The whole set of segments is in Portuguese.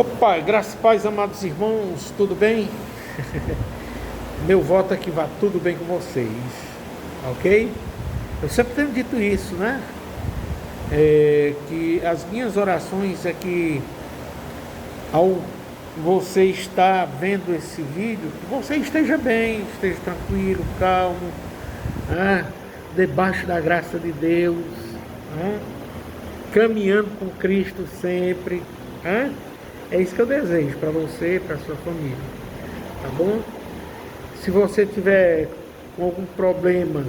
Opa, graças e paz, amados irmãos, tudo bem? Meu voto é que vá tudo bem com vocês, ok? Eu sempre tenho dito isso, né? Que as minhas orações é que ao você estar vendo esse vídeo, que você esteja bem, esteja tranquilo, calmo, né? Debaixo da graça de Deus, né? Caminhando com Cristo sempre, né? É isso que eu desejo para você, para sua família, tá bom? Se você tiver com algum problema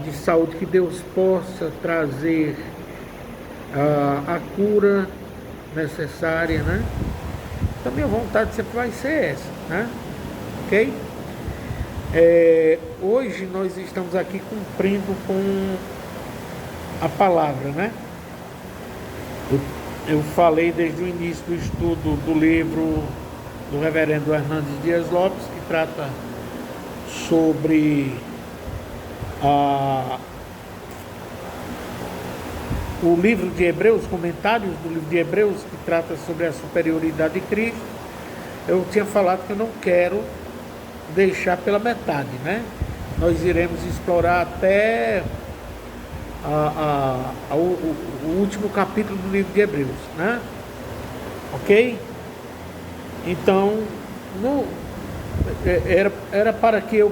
de saúde, que Deus possa trazer a cura necessária, né? Então minha vontade sempre vai ser essa, né? Ok? Hoje nós estamos aqui cumprindo com a palavra, né? Eu falei desde o início do estudo do livro do reverendo Hernandes Dias Lopes, que trata sobre o livro de Hebreus, comentários do livro de Hebreus, que trata sobre a superioridade de Cristo. Eu tinha falado que eu não quero deixar pela metade, né? Nós iremos explorar até o último capítulo do livro de Hebreus, né? Ok? Então, era para que eu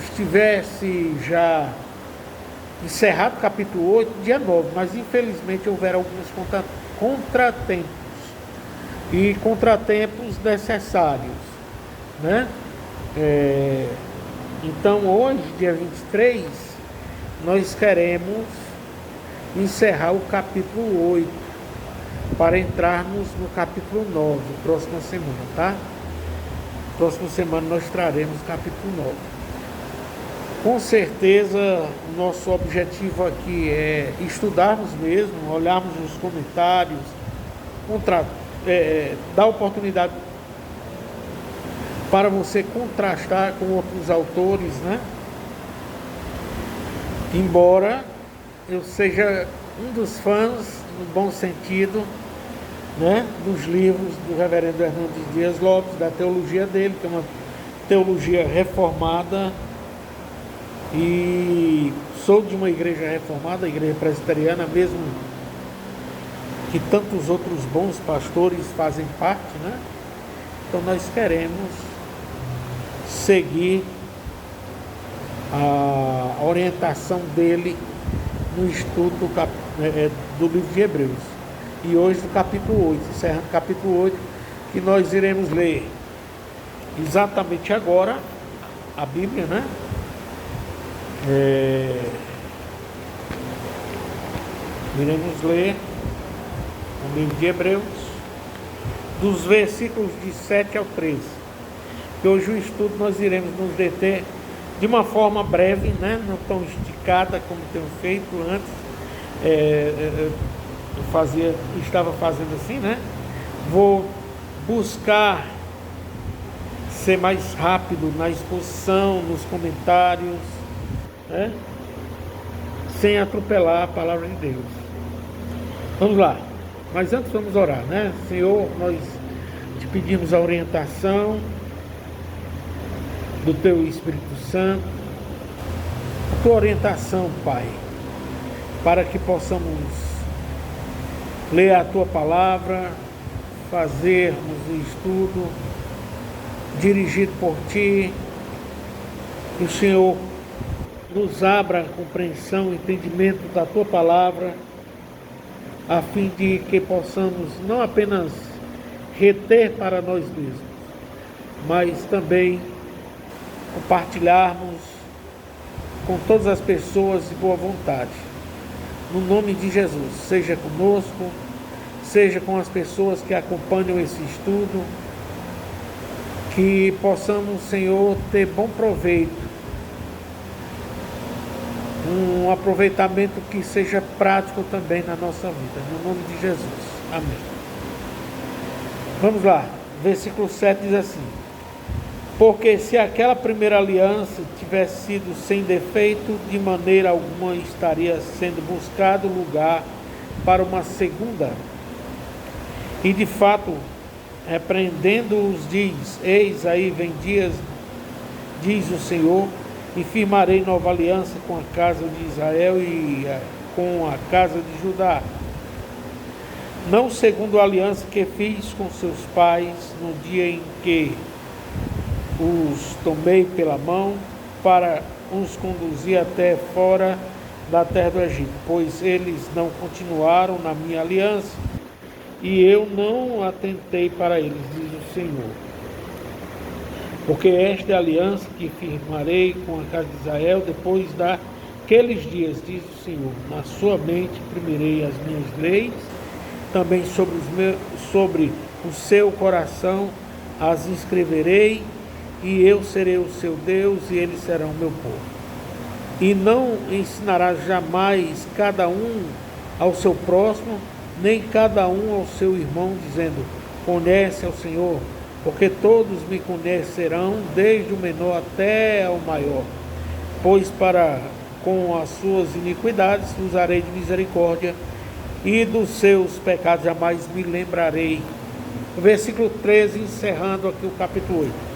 estivesse já encerrado o capítulo 8, dia 9, mas infelizmente houveram alguns contratempos, e contratempos necessários, né? Então hoje, dia 23, nós queremos encerrar o capítulo 8 para entrarmos no capítulo 9, próxima semana, tá? Próxima semana nós traremos o capítulo 9. Com certeza, o nosso objetivo aqui é estudarmos mesmo, olharmos os comentários, dar oportunidade para você contrastar com outros autores, né? Embora eu seja um dos fãs, no bom sentido, né, dos livros do reverendo Hernandes Dias Lopes, da teologia dele, que é uma teologia reformada, e sou de uma igreja reformada, a igreja presbiteriana, mesmo que tantos outros bons pastores fazem parte, né? Então nós queremos seguir a orientação dele no estudo do livro de Hebreus. E hoje do capítulo 8, encerrando o capítulo 8, que nós iremos ler exatamente agora a Bíblia, né? Iremos ler o livro de Hebreus, dos versículos de 7 ao 13. E hoje o estudo nós iremos nos deter de uma forma breve, né? Não tão esticada como tenho feito antes. Estava fazendo assim, né? Vou buscar ser mais rápido na exposição, nos comentários, né? Sem atropelar a palavra de Deus. Vamos lá. Mas antes vamos orar, né? Senhor, nós te pedimos a orientação do Teu Espírito Santo, a Tua orientação, Pai, para que possamos ler a Tua palavra, fazermos o estudo dirigido por Ti, que o Senhor nos abra a compreensão, o entendimento da Tua palavra, a fim de que possamos não apenas reter para nós mesmos, mas também compartilharmos com todas as pessoas de boa vontade. No nome de Jesus, seja conosco, seja com as pessoas que acompanham esse estudo, que possamos, Senhor, ter bom proveito, um aproveitamento que seja prático também na nossa vida, no nome de Jesus, amém. Vamos lá, versículo 7 diz assim: porque se aquela primeira aliança tivesse sido sem defeito, de maneira alguma estaria sendo buscado lugar para uma segunda. E de fato, repreendendo-os, diz: Eis aí vem dias, diz o Senhor, e firmarei nova aliança com a casa de Israel e com a casa de Judá, não segundo a aliança que fiz com seus pais no dia em que os tomei pela mão para os conduzir até fora da terra do Egito, pois eles não continuaram na minha aliança, e eu não atentei para eles, diz o Senhor. Porque esta é a aliança que firmarei com a casa de Israel depois daqueles dias, diz o Senhor. Na sua mente primirei as minhas leis, também sobre o seu coração as escreverei, e eu serei o seu Deus, e eles serão meu povo. E não ensinarás jamais cada um ao seu próximo, nem cada um ao seu irmão, dizendo: conhece ao Senhor, porque todos me conhecerão, desde o menor até ao maior. Pois para com as suas iniquidades usarei de misericórdia, e dos seus pecados jamais me lembrarei. O versículo 13, encerrando aqui o capítulo 8.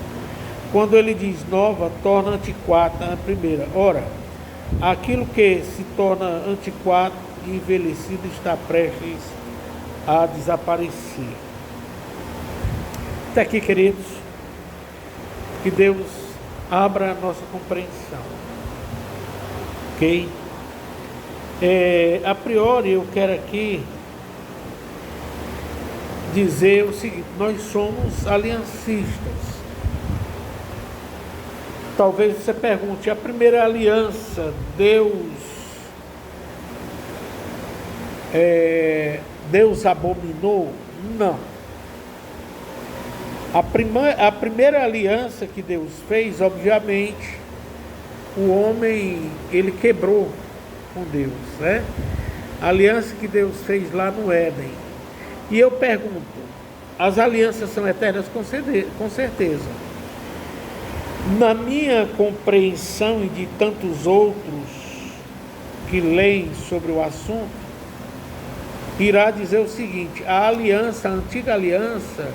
Quando ele diz nova, torna antiquada a primeira. Ora, aquilo que se torna antiquado e envelhecido está prestes a desaparecer. Até aqui, queridos, que Deus abra a nossa compreensão. Ok? A priori, eu quero aqui dizer o seguinte: nós somos aliancistas. Talvez você pergunte: a primeira aliança, Deus abominou? Não. A primeira aliança que Deus fez, obviamente, o homem, ele quebrou com Deus, né? A aliança que Deus fez lá no Éden. E eu pergunto: as alianças são eternas? Com certeza. Na minha compreensão e de tantos outros que leem sobre o assunto, irá dizer o seguinte: a aliança, a antiga aliança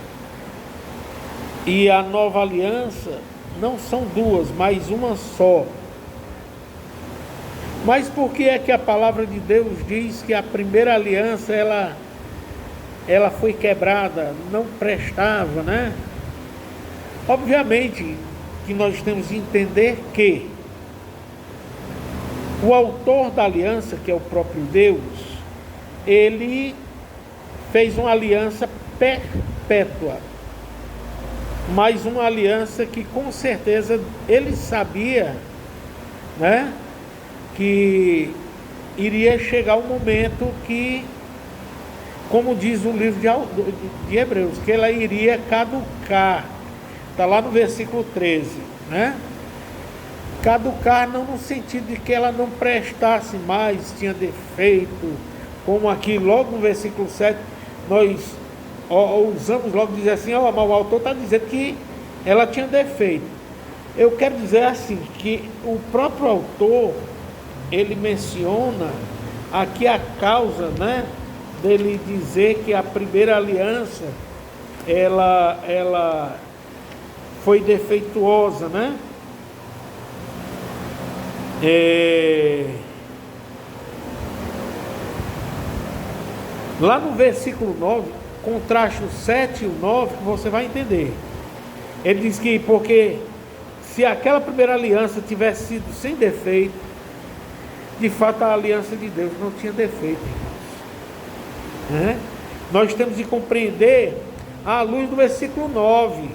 e a nova aliança não são duas, mas uma só. Mas por que é que a palavra de Deus diz que a primeira aliança ela foi quebrada, não prestava, né? Obviamente que nós temos que entender que o autor da aliança, que é o próprio Deus, ele fez uma aliança perpétua, mas uma aliança que com certeza ele sabia, né, que iria chegar um momento que, como diz o livro de Hebreus, que ela iria caducar. Está lá no versículo 13, né? Caducar não no sentido de que ela não prestasse mais, tinha defeito, como aqui logo no versículo 7, nós usamos logo dizer assim: mas o autor está dizendo que ela tinha defeito. Eu quero dizer assim, que o próprio autor, ele menciona aqui a causa, né, dele dizer que a primeira aliança, ela foi defeituosa, né? Lá no versículo 9, contraste o 7 e o 9, que você vai entender. Ele diz que porque se aquela primeira aliança tivesse sido sem defeito, de fato a aliança de Deus não tinha defeito, né? Nós temos de compreender à luz do versículo 9,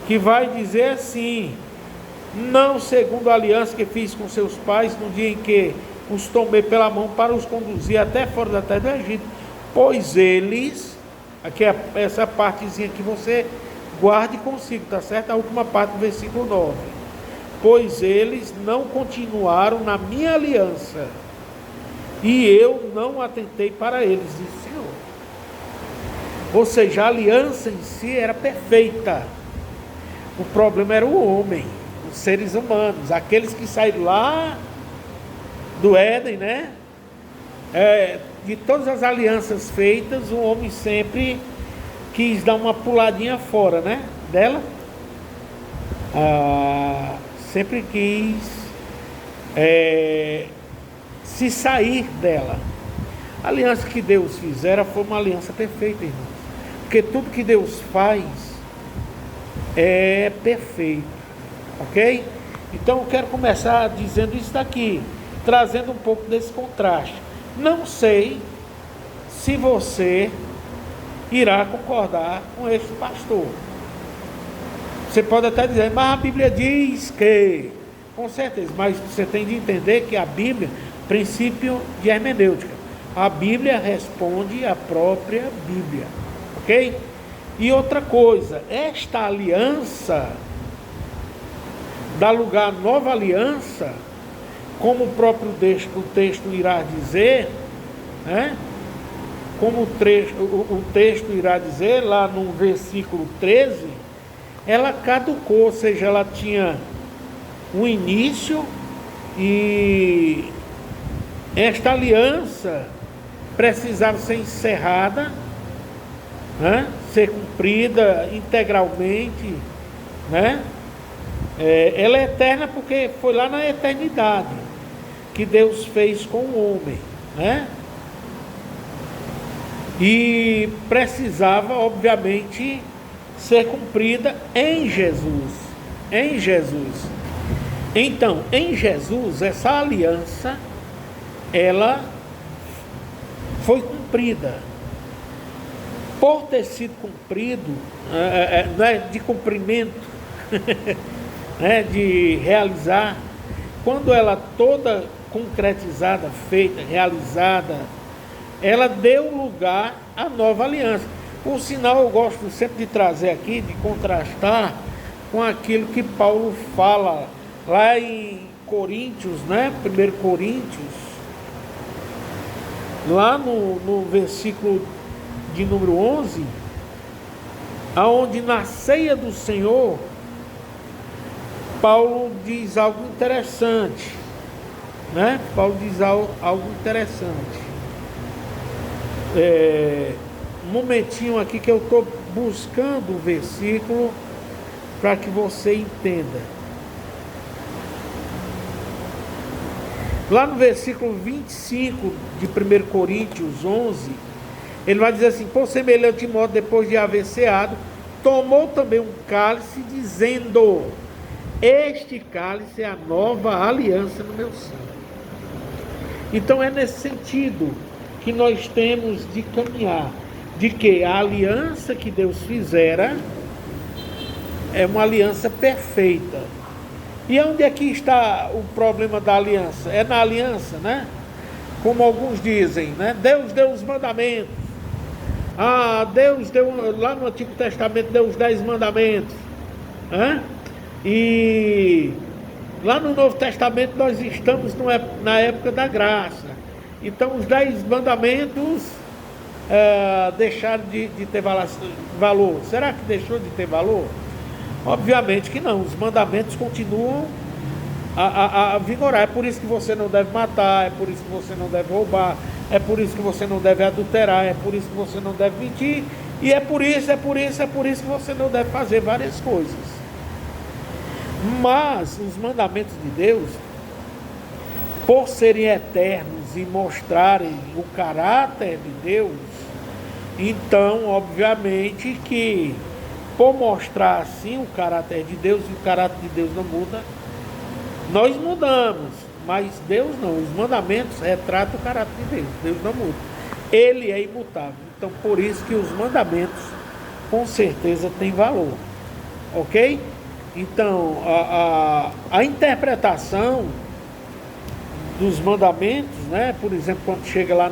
que vai dizer assim: não segundo a aliança que fiz com seus pais no dia em que os tomei pela mão para os conduzir até fora da terra do Egito, pois eles, aqui é essa partezinha que você guarde consigo, tá certo? A última parte do versículo 9. Pois eles não continuaram na minha aliança, e eu não atentei para eles, diz o Senhor. Ou seja, a aliança em si era perfeita. O problema era o homem, os seres humanos, aqueles que saíram lá do Éden, né? de todas as alianças feitas, o homem sempre quis dar uma puladinha fora, né, dela. Sempre quis se sair dela. A aliança que Deus fizera foi uma aliança perfeita, irmãos, porque tudo que Deus faz é perfeito, ok? Então eu quero começar dizendo isso daqui, trazendo um pouco desse contraste. Não sei se você irá concordar com esse pastor. Você pode até dizer, mas a Bíblia diz que... Com certeza, mas você tem de entender que a Bíblia, princípio de hermenêutica, a Bíblia responde à própria Bíblia, ok? E outra coisa, esta aliança dá lugar à nova aliança, como o próprio texto irá dizer, né? Como o texto irá dizer, lá no versículo 13, ela caducou, ou seja, ela tinha um início, e esta aliança precisava ser encerrada, né? Ser cumprida integralmente, né? Ela é eterna porque foi lá na eternidade que Deus fez com o homem, né? E precisava, obviamente, ser cumprida em Jesus. Em Jesus. Então, em Jesus, essa aliança, ela foi cumprida. Por ter sido cumprido, não é de cumprimento, né, de realizar, quando ela toda concretizada, feita, realizada, ela deu lugar à nova aliança. Por sinal, eu gosto sempre de trazer aqui, de contrastar com aquilo que Paulo fala lá em Coríntios, né? 1 Coríntios, lá no versículo de número 11, aonde na ceia do Senhor, Paulo diz algo interessante, né? Paulo diz algo interessante. Um momentinho aqui que eu estou buscando o versículo para que você entenda. Lá no versículo 25 de 1 Coríntios 11, ele vai dizer assim: por semelhante modo, depois de haver ceado, tomou também um cálice, dizendo: este cálice é a nova aliança no meu sangue. Então é nesse sentido que nós temos de caminhar, de que a aliança que Deus fizera é uma aliança perfeita. E onde é que está o problema da aliança? É na aliança, né? Como alguns dizem, né? Deus deu os mandamentos. Deus deu, lá no Antigo Testamento, deu os 10 mandamentos, né? E lá no Novo Testamento nós estamos na época da graça. Então os 10 mandamentos deixaram de ter valor. Será que deixou de ter valor? Obviamente que não. Os mandamentos continuam a vigorar. É por isso que você não deve matar, é por isso que você não deve roubar, é por isso que você não deve adulterar, é por isso que você não deve mentir, e é por isso que você não deve fazer várias coisas. Mas os mandamentos de Deus, por serem eternos e mostrarem o caráter de Deus, então obviamente que por mostrar assim o caráter de Deus, e o caráter de Deus não muda, nós mudamos, mas Deus não. Os mandamentos retratam o caráter de Deus. Deus não muda, Ele é imutável. Então por isso que os mandamentos com certeza têm valor, ok? Então a interpretação dos mandamentos, né? Por exemplo, quando chega lá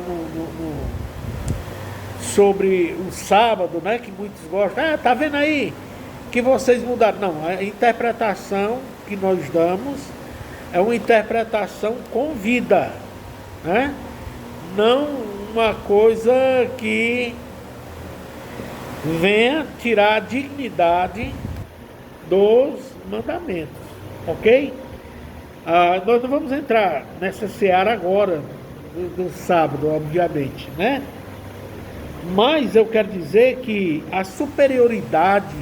sobre o sábado, né? Que muitos gostam, tá vendo aí que vocês mudaram. Não, a interpretação que nós damos é uma interpretação com vida, né? Não uma coisa que venha tirar a dignidade dos mandamentos, ok? Nós não vamos entrar nessa seara agora, do sábado, obviamente, né? Mas eu quero dizer que a superioridade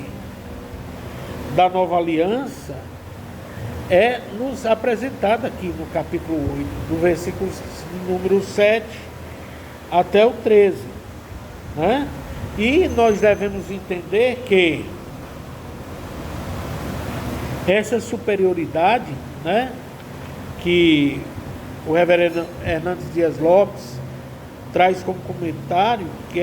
da nova aliança é nos apresentada aqui no capítulo 8, do versículo número 7 até o 13, né? E nós devemos entender que essa superioridade, né, que o reverendo Hernandes Dias Lopes traz como comentário, que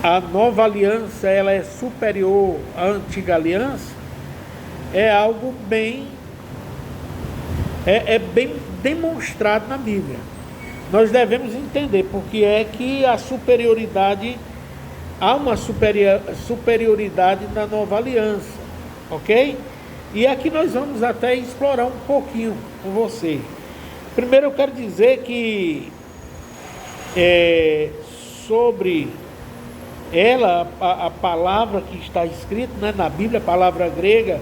a nova aliança ela é superior à antiga aliança, é algo bem demonstrado na Bíblia. Nós devemos entender porque é que a superioridade, há uma superioridade na nova aliança, ok? E aqui nós vamos até explorar um pouquinho com você. Primeiro eu quero dizer que sobre ela, a palavra que está escrita, né, na Bíblia, a palavra grega,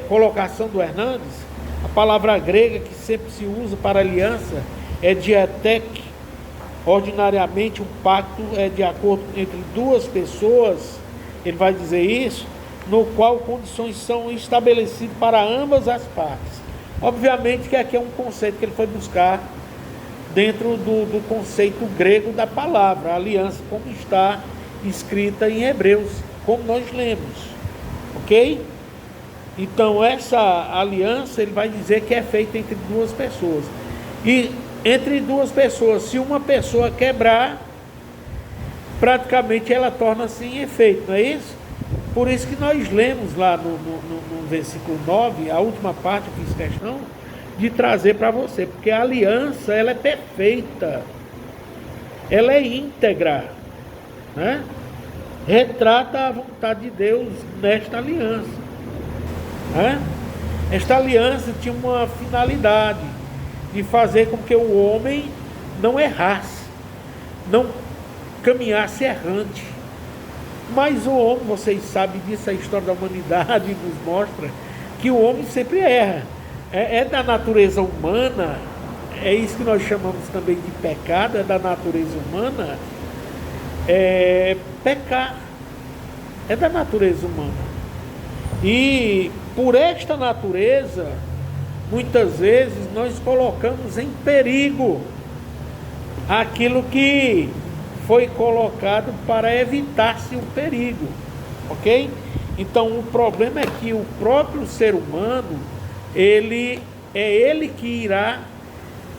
colocação do Hernandes, a palavra grega que sempre se usa para aliança é diatek. Ordinariamente um pacto é de acordo entre duas pessoas, ele vai dizer isso, no qual condições são estabelecidas para ambas as partes. Obviamente que aqui é um conceito que ele foi buscar dentro do conceito grego da palavra, a aliança, como está escrita em Hebreus, como nós lemos, ok? Então essa aliança ele vai dizer que é feita entre duas pessoas, e entre duas pessoas, se uma pessoa quebrar, praticamente ela torna-se em efeito, não é isso? Por isso que nós lemos lá no versículo 9, a última parte eu fiz questão de trazer para você, porque a aliança ela é perfeita, ela é íntegra, né? Retrata a vontade de Deus nesta aliança, né? Esta aliança tinha uma finalidade de fazer com que o homem não errasse, não caminhasse errante. Mas o homem, vocês sabem disso, a história da humanidade nos mostra que o homem sempre erra. É da natureza humana, é isso que nós chamamos também de pecado, é da natureza humana, pecar, é da natureza humana. E por esta natureza, muitas vezes nós colocamos em perigo aquilo que foi colocado para evitar-se o perigo, ok? Então o problema é que o próprio ser humano, ele que irá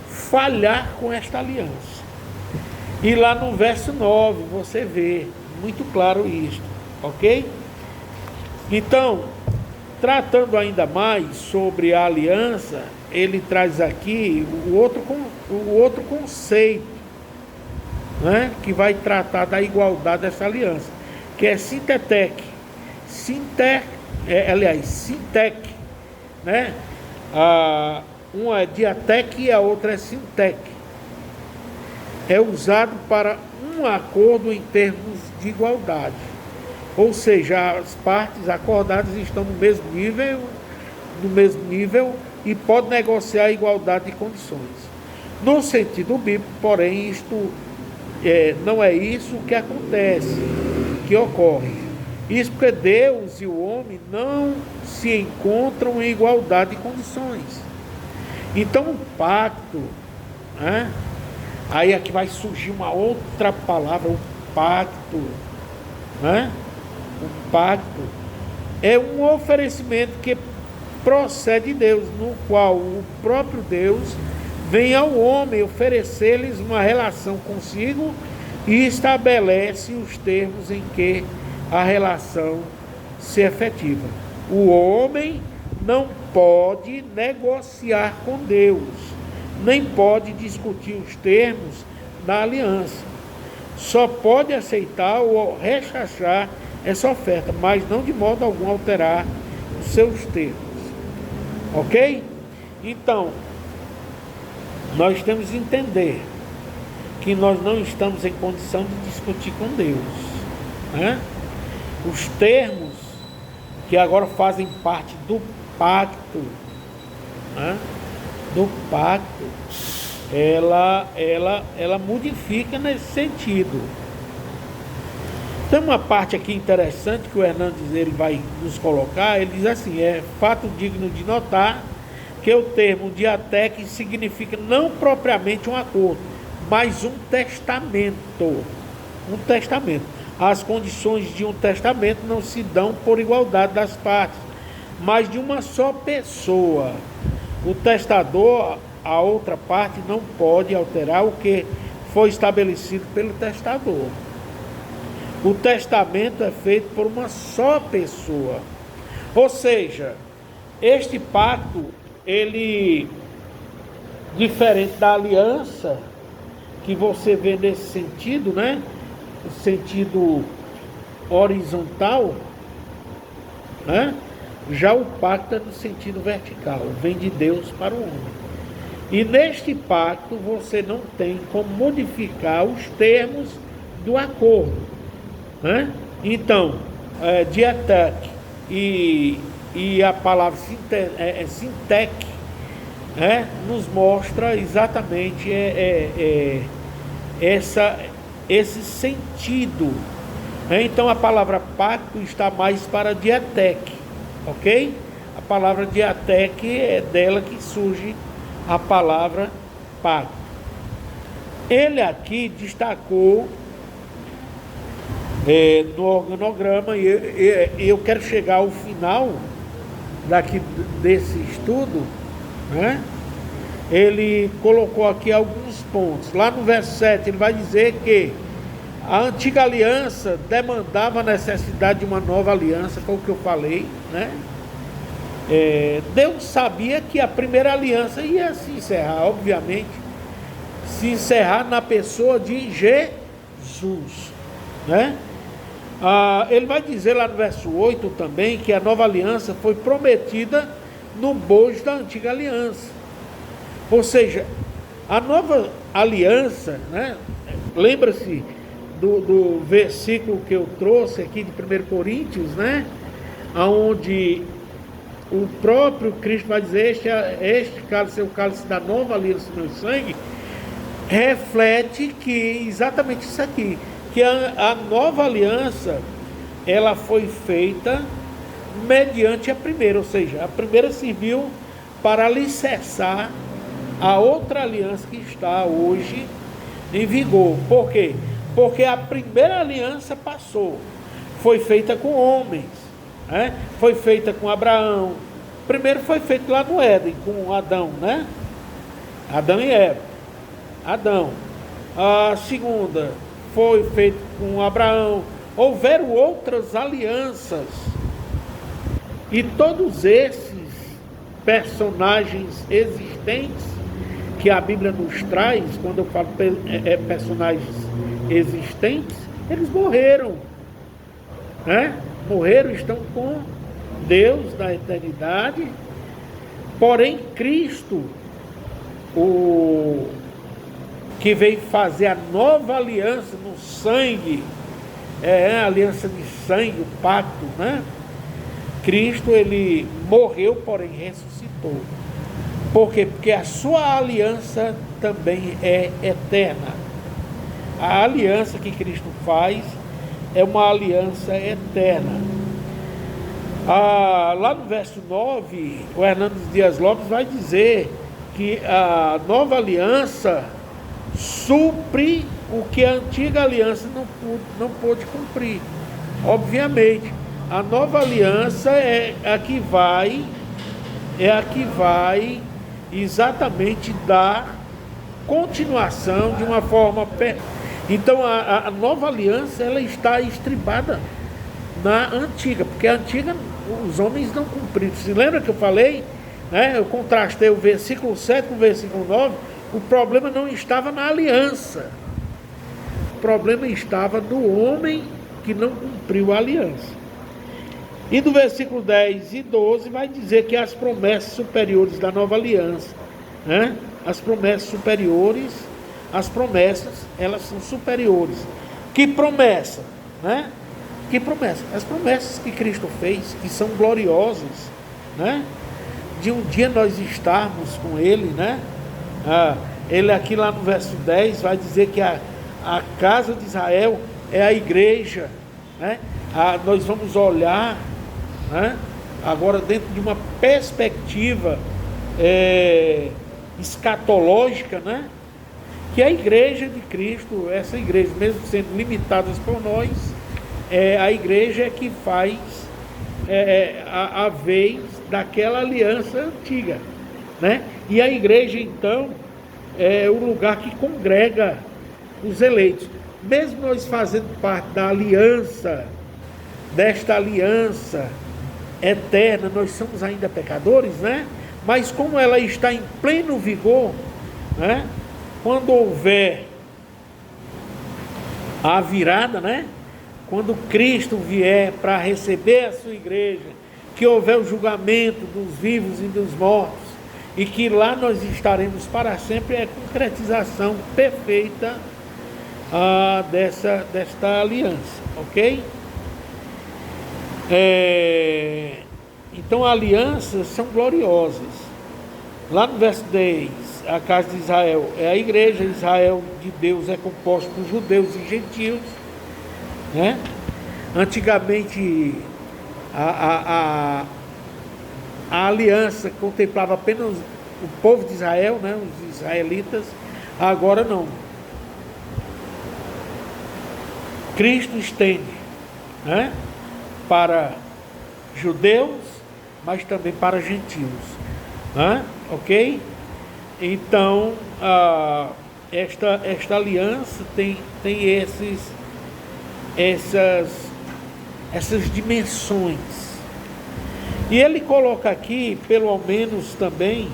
falhar com esta aliança. E lá no verso 9 você vê muito claro isto, ok? Então, tratando ainda mais sobre a aliança, ele traz aqui o outro conceito, né, que vai tratar da igualdade dessa aliança, que é sintetec, né? Uma é diatec e a outra é sintec. É usado para um acordo em termos de igualdade, ou seja, as partes acordadas estão no mesmo nível e podem negociar a igualdade de condições. No sentido bíblico, porém, isto não é isso que acontece, que ocorre. Isso porque Deus e o homem não se encontram em igualdade de condições. Então o pacto, né? Aí aqui vai surgir uma outra palavra, o pacto, né? O pacto é um oferecimento que procede de Deus, no qual o próprio Deus vem ao homem oferecer-lhes uma relação consigo e estabelece os termos em que a relação se efetiva. O homem não pode negociar com Deus, nem pode discutir os termos da aliança. Só pode aceitar ou rechazar essa oferta, mas não de modo algum alterar os seus termos. Ok? Então, nós temos que entender que nós não estamos em condição de discutir com Deus, né? Os termos que agora fazem parte do pacto, né? do pacto, ela modifica nesse sentido. Tem uma parte aqui interessante que o Hernandes ele vai nos colocar. Ele diz assim: é fato digno de notar que o termo diateque significa não propriamente um acordo, mas um testamento. Um testamento. As condições de um testamento não se dão por igualdade das partes, mas de uma só pessoa. O testador, a outra parte, não pode alterar o que foi estabelecido pelo testador. O testamento é feito por uma só pessoa. Ou seja, este pacto, ele, diferente da aliança, que você vê nesse sentido, né? O sentido horizontal, né? Já o pacto é no sentido vertical, vem de Deus para o homem. E neste pacto você não tem como modificar os termos do acordo, né? Então, diateque e a palavra sinteque, nos mostra exatamente esse sentido. Então a palavra pacto está mais para diateque, ok? A palavra diateque é dela que surge a palavra pacto. Ele aqui destacou no organograma, e eu quero chegar ao final desse estudo, né? Ele colocou aqui alguns pontos. Lá no verso 7 ele vai dizer que a antiga aliança demandava a necessidade de uma nova aliança, foi o que eu falei, né? Deus sabia que a primeira aliança ia se encerrar, obviamente, se encerrar na pessoa de Jesus, né? Ele vai dizer lá no verso 8 também que a nova aliança foi prometida no bojo da antiga aliança. Ou seja, a nova aliança, né? Lembra-se do versículo que eu trouxe aqui de 1 Coríntios, né? Onde o próprio Cristo vai dizer: este cálice é o cálice da nova aliança no meu sangue. Reflete que exatamente isso aqui, que a nova aliança, ela foi feita mediante a primeira, ou seja, a primeira serviu para alicerçar a outra aliança que está hoje em vigor. Por quê? Porque a primeira aliança passou, foi feita com homens, né? Foi feita com Abraão. Primeiro foi feito lá no Éden, com Adão, né? Adão e Eva. Adão. A segunda foi feita com Abraão. Houveram outras alianças. E todos esses personagens existentes que a Bíblia nos traz, quando eu falo personagens existentes, eles morreram, né? Morreram, estão com Deus da eternidade. Porém, Cristo, o que veio fazer a nova aliança no sangue, a aliança de sangue, o pacto, né? Cristo, ele morreu, porém ressuscitou. Por quê? Porque a sua aliança também é eterna. A aliança que Cristo faz é uma aliança eterna. Lá no verso 9, o Hernandes Dias Lopes vai dizer que a nova aliança supre o que a antiga aliança não pôde cumprir. Obviamente, a nova aliança é a que vai exatamente dar continuação de uma forma. Então a nova aliança, ela está estribada na antiga, porque a antiga os homens não cumpriram. Se lembra que eu falei, né? Eu contrastei o versículo 7 com o versículo 9. O problema não estava na aliança, o problema estava no homem que não cumpriu a aliança. E do versículo 10 e 12 vai dizer que as promessas superiores da nova aliança, né? As promessas superiores, elas são superiores. Que promessa, né? Que promessa? As promessas que Cristo fez, que são gloriosas, né? de um dia nós estarmos com Ele, né? Ele aqui lá no verso 10 vai dizer que a casa de Israel é a igreja, né? Nós vamos olhar, né, agora dentro de uma perspectiva escatológica, né? Que a igreja de Cristo, essa igreja, mesmo sendo limitada por nós, a igreja é que faz a vez daquela aliança antiga, né? E a igreja, então, é o lugar que congrega os eleitos. Mesmo nós fazendo parte da aliança, desta aliança eterna, nós somos ainda pecadores, né? Mas como ela está em pleno vigor, né? Quando houver a virada, né? Quando Cristo vier para receber a sua igreja, que houver o julgamento dos vivos e dos mortos, e que lá nós estaremos para sempre, é a concretização perfeita desta aliança, ok? Então, alianças são gloriosas. Lá no verso 10, a casa de Israel é a igreja. Israel de Deus é composto por judeus e gentios, né? Antigamente a aliança contemplava apenas o povo de Israel, né? Os israelitas. Agora não. Cristo estende, né? Para judeus, mas também para gentios, né? Ok? Então, esta aliança tem essas dimensões. E ele coloca aqui, pelo menos também,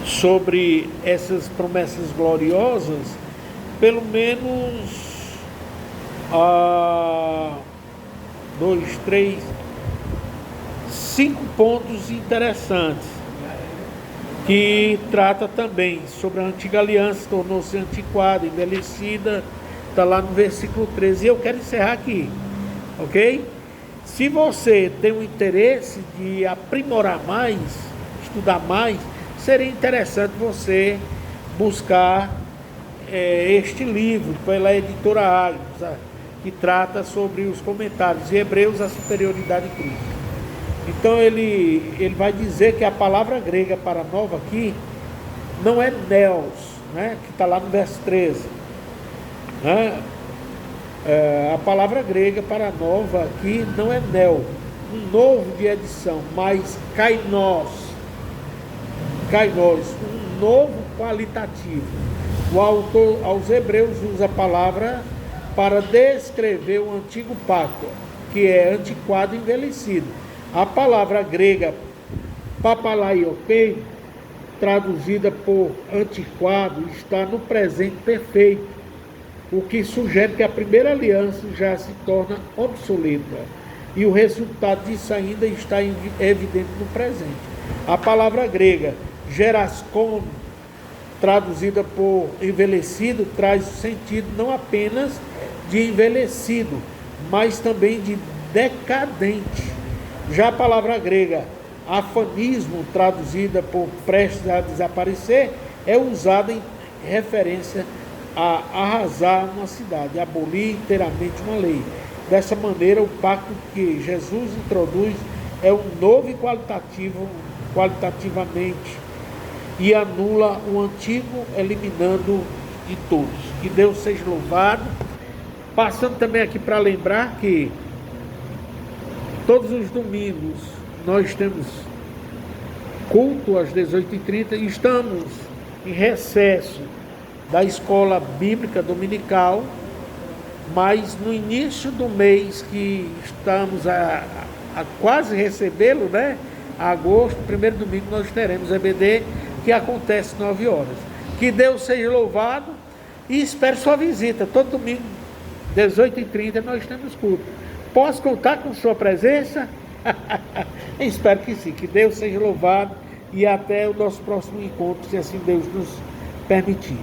sobre essas promessas gloriosas, pelo menos 5 pontos interessantes, que trata também sobre a antiga aliança, tornou-se antiquada, envelhecida, está lá no versículo 13, e eu quero encerrar aqui, ok? Se você tem o interesse de aprimorar mais, estudar mais, seria interessante você buscar este livro pela editora Ágora, que trata sobre os comentários de Hebreus, a superioridade de Cristo. Então ele vai dizer que a palavra grega para nova aqui não é neos, né, que está lá no verso 13, né? A palavra grega para nova aqui não é neo, um novo de edição, mas kainos, um novo qualitativo. O autor aos Hebreus usa a palavra para descrever o antigo pacto, que é antiquado e envelhecido. A palavra grega papalaiope, traduzida por antiquado, está no presente perfeito, o que sugere que a primeira aliança já se torna obsoleta, e o resultado disso ainda está evidente no presente. A palavra grega geraskon, traduzida por envelhecido, traz o sentido não apenas de envelhecido, mas também de decadente. Já a palavra grega afanismo, traduzida por prestes a desaparecer, é usada em referência a arrasar uma cidade, abolir inteiramente uma lei. Dessa maneira, o pacto que Jesus introduz é um novo e qualitativamente, e anula o antigo, eliminando de todos. Que Deus seja louvado. Passando também aqui para lembrar que todos os domingos nós temos culto às 18h30 e estamos em recesso da escola bíblica dominical, mas no início do mês que estamos a quase recebê-lo, né? Agosto, primeiro domingo, nós teremos EBD, que acontece 9 horas. Que Deus seja louvado e espero sua visita. Todo domingo, 18h30, nós temos culto. Posso contar com sua presença? Espero que sim. Que Deus seja louvado e até o nosso próximo encontro, se assim Deus nos permitir.